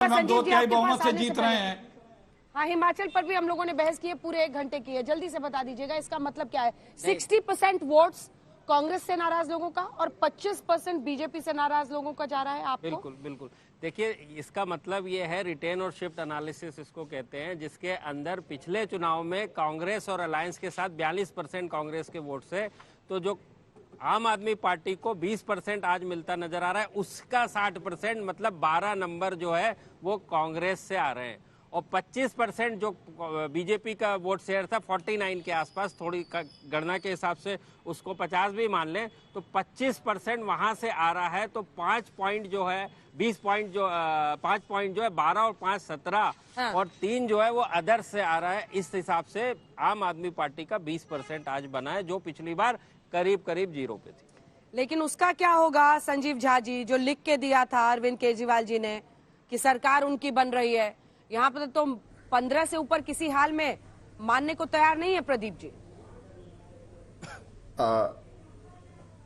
हम 2/3 बहुमत से जीत रहे हैं। हाँ, हिमाचल पर भी हम लोगों ने बहस की है, पूरे 1 घंटे की है। जल्दी से बता दीजिएगा इसका मतलब क्या है। 60% वोट्स कांग्रेस से नाराज लोगों का और 25% बीजेपी से नाराज लोगों का जा रहा है आपको। बिल्कुल बिल्कुल। देखिए, इसका मतलब ये है रिटेन और शिफ्ट एनालिसिस इसको कहते हैं, जिसके अंदर पिछले चुनाव में कांग्रेस और अलायंस के साथ 42% कांग्रेस के वोट से, तो जो आम आदमी पार्टी को 20% आज मिलता नजर आ रहा है, उसका 60% मतलब 12 नंबर जो है वो कांग्रेस से आ रहे हैं। और 25% जो बीजेपी का वोट शेयर था 49 के आसपास, थोड़ी गणना के हिसाब से उसको 50 भी मान लें तो 25% वहां से आ रहा है। तो 5 पॉइंट जो है 20 पॉइंट जो 5 पॉइंट जो है 12 और 5 17 हाँ। और 3 जो है वो अदर से आ रहा है। इस हिसाब से आम आदमी पार्टी का 20% आज बना है, जो पिछली बार करीब करीब 0 पे थी। लेकिन उसका क्या होगा संजीव झा जी, जो लिख के दिया था अरविंद केजरीवाल जी ने कि सरकार उनकी बन रही है, यहाँ पर तो 15 से ऊपर किसी हाल में मानने को तैयार नहीं है प्रदीप जी।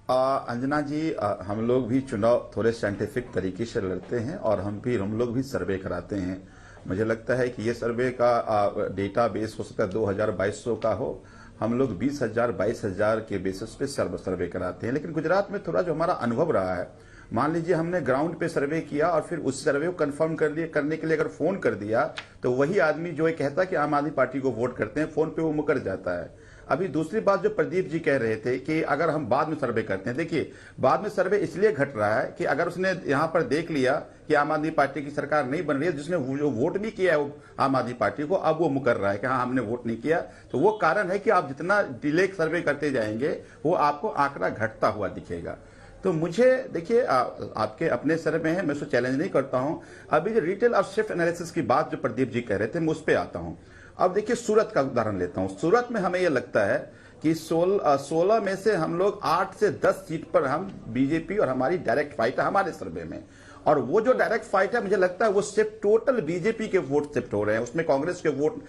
अंजना जी, हम लोग भी चुनाव थोड़े साइंटिफिक तरीके से लड़ते हैं और हम लोग भी सर्वे कराते हैं। मुझे लगता है कि ये सर्वे का डेटा बेस हो सकता है 2022 का हो। हम लोग 20,000 22,000 के बेसिस पे सर्वे कराते हैं। लेकिन गुजरात में थोड़ा जो हमारा अनुभव रहा है, मान लीजिए हमने ग्राउंड पे सर्वे किया और फिर उस सर्वे को कंफर्म करने के लिए अगर फोन कर दिया तो वही आदमी जो है कहता कि आम आदमी पार्टी को वोट करते हैं, फोन पे वो मुकर जाता है। अभी दूसरी बात जो प्रदीप जी कह रहे थे कि अगर हम बाद में सर्वे करते हैं, देखिए बाद में सर्वे इसलिए घट रहा है कि अगर उसने यहां पर देख लिया कि आम आदमी पार्टी की सरकार नहीं बन रही है, जिसने जो वोट भी किया है आम आदमी पार्टी को, अब वो मुकर रहा है कि हाँ हमने वोट नहीं किया, तो वो कारण है कि आप जितना डिले सर्वे करते जाएंगे वो आपको आंकड़ा घटता हुआ दिखेगा। तो मुझे देखिए, आपके अपने सर्वे हैं, मैं उसको चैलेंज नहीं करता हूं। अभी जो रिटेल और शिफ्ट एनालिसिस की बात जो प्रदीप जी कह रहे थे, मैं उस पर आता हूं। अब देखिए, सूरत का उदाहरण लेता हूं। सूरत में हमें यह लगता है कि 16 में से हम लोग 8 से 10 सीट पर हम बीजेपी और हमारी डायरेक्ट फाइट है हमारे सर्वे में। और वो जो डायरेक्ट फाइट है, मुझे लगता है वो सिर्फ टोटल बीजेपी के वोट शिफ्ट हो रहे हैं, उसमें कांग्रेस के वोट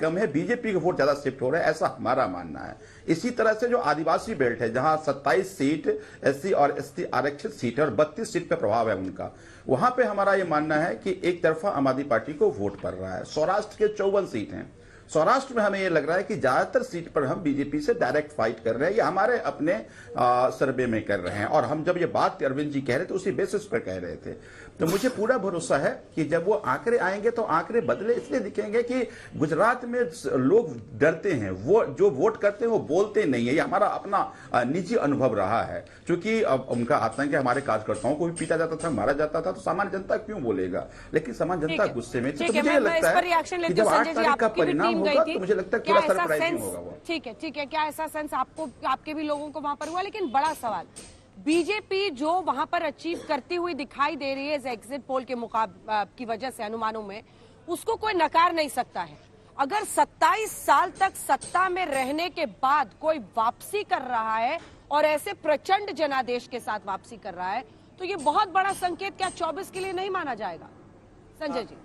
कम है, बीजेपी के वोट ज्यादा शिफ्ट हो रहे हैं, ऐसा हमारा मानना है। इसी तरह से जो आदिवासी बेल्ट है, जहां 27 सीट एससी और एसटी आरक्षित सीट है और 32 सीट पे प्रभाव है उनका, वहां पे हमारा ये मानना है कि एक तरफा आम आदमी पार्टी को वोट पड़ रहा है। सौराष्ट्र के 54 सीट हैं। सौराष्ट्र में हमें यह लग रहा है कि ज्यादातर सीट पर हम बीजेपी से डायरेक्ट फाइट कर रहे हैं, या हमारे अपने सर्वे में कर रहे हैं। और हम जब ये बात अरविंद जी कह रहे थे उसी बेसिस पर कह रहे थे। तो मुझे पूरा भरोसा है कि जब वो आंकड़े आएंगे तो आंकड़े बदले इसलिए दिखेंगे कि गुजरात में लोग डरते हैं, वो जो वोट करते हैं वो बोलते नहीं है। ये हमारा अपना निजी अनुभव रहा है, क्योंकि उनका आतंक है, हमारे कार्यकर्ताओं को भी पीटा जाता था, मारा जाता था, तो सामान्य जनता क्यों बोलेगा। लेकिन सामान्य जनता गुस्से में, तो मुझे लगता है कि जब 8 तारीख का परिणाम होगा तो मुझे लगता है थोड़ा सरप्राइजिंग होगा वो। ठीक है, क्या ऐसा सेंस आपको, आपके भी लोगों को वहां पर हुआ? लेकिन बड़ा सवाल, बीजेपी जो वहां पर अचीव करती हुई दिखाई दे रही है एग्जिट पोल के की वजह से, अनुमानों में, उसको कोई नकार नहीं सकता है। अगर 27 साल तक सत्ता में रहने के बाद कोई वापसी कर रहा है और ऐसे प्रचंड जनादेश के साथ वापसी कर रहा है, तो ये बहुत बड़ा संकेत क्या 24 के लिए नहीं माना जाएगा? संजय जी।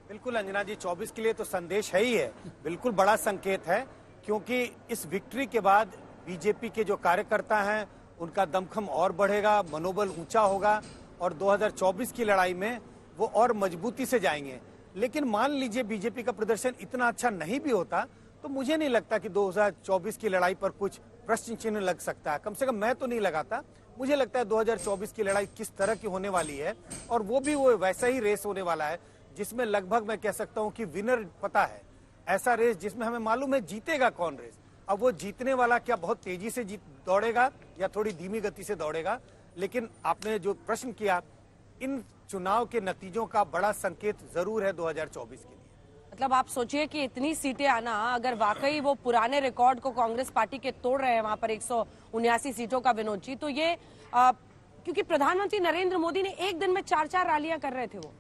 बिल्कुल अंजना जी, 24 के लिए तो संदेश है ही है, बिल्कुल बड़ा संकेत है, क्योंकि इस विक्ट्री के बाद बीजेपी के जो कार्यकर्ता हैं उनका दमखम और बढ़ेगा, मनोबल ऊंचा होगा और 2024 की लड़ाई में वो और मजबूती से जाएंगे। लेकिन मान लीजिए बीजेपी का प्रदर्शन इतना अच्छा नहीं भी होता तो मुझे नहीं लगता कि 2024 की लड़ाई पर कुछ प्रश्न चिन्ह लग सकता है। कम से कम मैं तो नहीं लगाता। मुझे लगता है 2024 की लड़ाई किस तरह की होने वाली है, और वो भी वो वैसा ही रेस होने वाला है जिसमें लगभग मैं कह सकता हूं कि विनर पता है। ऐसा रेस जिसमें हमें मालूम है जीतेगा कौन रेस। अब वो जीतने वाला क्या बहुत तेजी से दौड़ेगा या थोड़ी धीमी गति से दौड़ेगा, लेकिन आपने जो प्रश्न किया, इन चुनाव के नतीजों का बड़ा संकेत जरूर है 2024 के लिए। मतलब आप सोचिए कि इतनी सीटें आना, अगर वाकई वो पुराने रिकॉर्ड को कांग्रेस पार्टी के तोड़ रहे हैं वहां पर 179 सीटों का, विनोद जी, तो ये क्योंकि प्रधानमंत्री नरेंद्र मोदी ने एक दिन में 4-4 रैलियां कर रहे थे, वो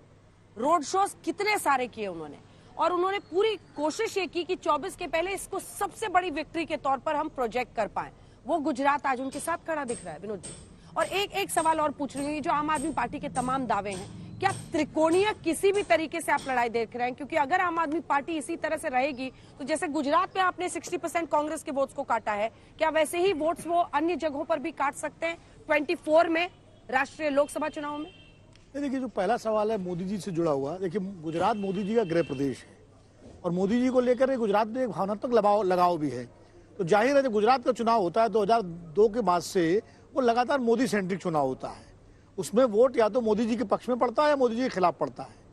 रोड शोज कितने सारे किए उन्होंने, और उन्होंने पूरी कोशिश ये की कि 24 के पहले इसको सबसे बड़ी विक्ट्री के तौर पर हम प्रोजेक्ट कर पाए। वो गुजरात आज उनके साथ खड़ा दिख रहा है, विनोद जी। और एक सवाल और पूछ रही हूँ, जो आम आदमी पार्टी के तमाम दावे हैं, क्या त्रिकोणीय किसी भी तरीके से आप लड़ाई देख रहे हैं? क्योंकि अगर आम आदमी पार्टी इसी तरह से रहेगी तो जैसे गुजरात में आपने 60% कांग्रेस के वोट्स को काटा है, क्या वैसे ही वोट्स वो अन्य जगहों पर भी काट सकते हैं 24 में राष्ट्रीय लोकसभा चुनाव में? देखिए, जो पहला सवाल है मोदी जी से जुड़ा हुआ, देखिए गुजरात मोदी जी का गृह प्रदेश है और मोदी जी को लेकर गुजरात में एक भावनात्मक लगाव भी है। तो जाहिर है जब गुजरात का चुनाव होता है 2002 के बाद से वो लगातार मोदी सेंट्रिक चुनाव होता है। उसमें वोट या तो मोदी जी के पक्ष में पड़ता है या मोदी जी के खिलाफ पड़ता है।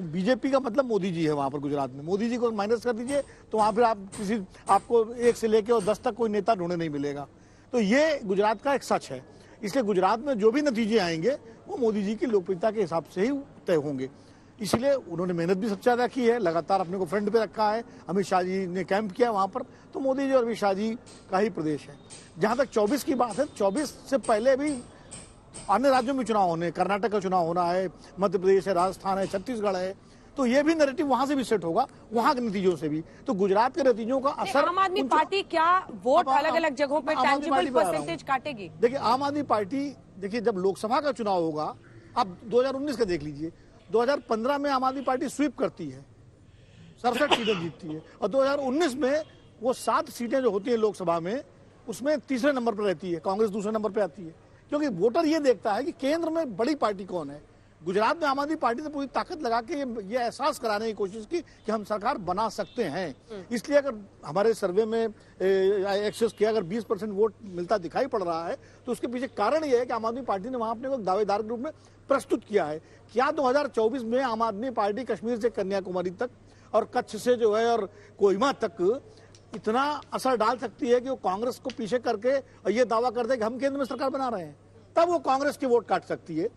बीजेपी का मतलब मोदी जी है वहां पर गुजरात में। मोदी जी को माइनस कर दीजिए तो वहां पर आपको 1 से लेकर और 10 तक कोई नेता ढूंढने नहीं मिलेगा। तो ये गुजरात का एक सच है। इसलिए गुजरात में जो भी नतीजे आएंगे वो मोदी जी की लोकप्रियता के हिसाब से ही तय होंगे। इसलिए उन्होंने मेहनत भी सबसे ज्यादा की है, लगातार अपने को फ्रंट पे रखा है। अमित शाह जी ने कैंप किया वहां पर, तो मोदी जी और अमित शाह जी का ही प्रदेश है। जहां तक 24 की बात है, 24 से पहले भी अन्य राज्यों में चुनाव होने, कर्नाटक का चुनाव होना है, मध्य प्रदेश है, राजस्थान है, छत्तीसगढ़ है, तो ये भी नैरेटिव वहां से भी सेट होगा, वहां के नतीजों से भी। तो गुजरात के नतीजों का असर, आम आदमी पार्टी क्या वोट अलग अलग जगहों पे टैंजिबल परसेंटेज काटेगी? देखिए, आम आदमी पार्टी, देखिए जब लोकसभा का चुनाव होगा, आप 2019 का देख लीजिए, 2015 में आम आदमी पार्टी स्वीप करती है, 67 सीटें जीतती है, और 2019 में वो 7 सीटें जो होती है लोकसभा में, उसमें तीसरे नंबर पर रहती है, कांग्रेस दूसरे नंबर पर आती है। क्योंकि वोटर ये देखता है कि केंद्र में बड़ी पार्टी कौन है। गुजरात में आम आदमी पार्टी ने पूरी ताकत लगा के ये एहसास कराने की कोशिश की कि हम सरकार बना सकते हैं। इसलिए अगर हमारे सर्वे में एक्सेस किया, अगर 20% वोट मिलता दिखाई पड़ रहा है, तो उसके पीछे कारण ये है कि आम आदमी पार्टी ने वहां अपने को दावेदार के रूप में प्रस्तुत किया है। क्या 2024 में आम आदमी पार्टी कश्मीर से कन्याकुमारी तक और कच्छ से जो है और कोहिमा तक इतना असर डाल सकती है कि वो कांग्रेस को पीछे करके और ये दावा कर दे कि हम केंद्र में सरकार बना रहे हैं? तब वो कांग्रेस की वोट काट सकती है।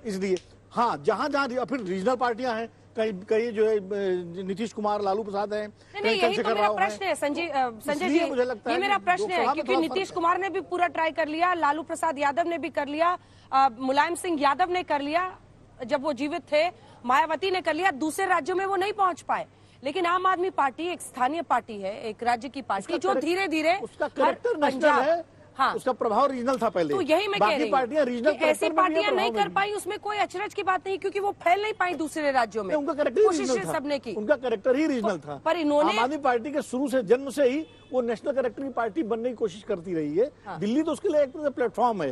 इसलिए हाँ, जहां जहां फिर रीजनल पार्टियां हैं, कहीं जो है नीतीश कुमार, लालू प्रसाद हैं, नहीं, यही तो मेरा प्रश्न है संजय जी, मुझे लगता है ये मेरा प्रश्न है, क्योंकि नीतीश कुमार ने भी पूरा ट्राई कर लिया, लालू प्रसाद यादव ने भी कर लिया, मुलायम सिंह यादव ने कर लिया जब वो जीवित थे, मायावती ने कर लिया, दूसरे राज्यों में वो नहीं पहुंच पाए। लेकिन आम आदमी पार्टी एक स्थानीय पार्टी है, एक राज्य की पार्टी जो धीरे धीरे उसका कैरेक्टर नेशनल है, हाँ, उसका प्रभाव रीजनल था पहले। तो यही मैं कह रही हूँ, ऐसी पार्टियां नहीं कर पाई, उसमें कोई अचरज की बात नहीं, क्योंकि वो फैल नहीं पाई दूसरे राज्यों में। उनका कैरेक्टर कोशिश सबने की, उनका कैरेक्टर ही रीजनल था। पर इन्होंने, आम आदमी पार्टी के शुरू से, जन्म से ही वो नेशनल कैरेक्टर की पार्टी बनने की कोशिश करती रही है। दिल्ली तो उसके लिए एक प्लेटफॉर्म है,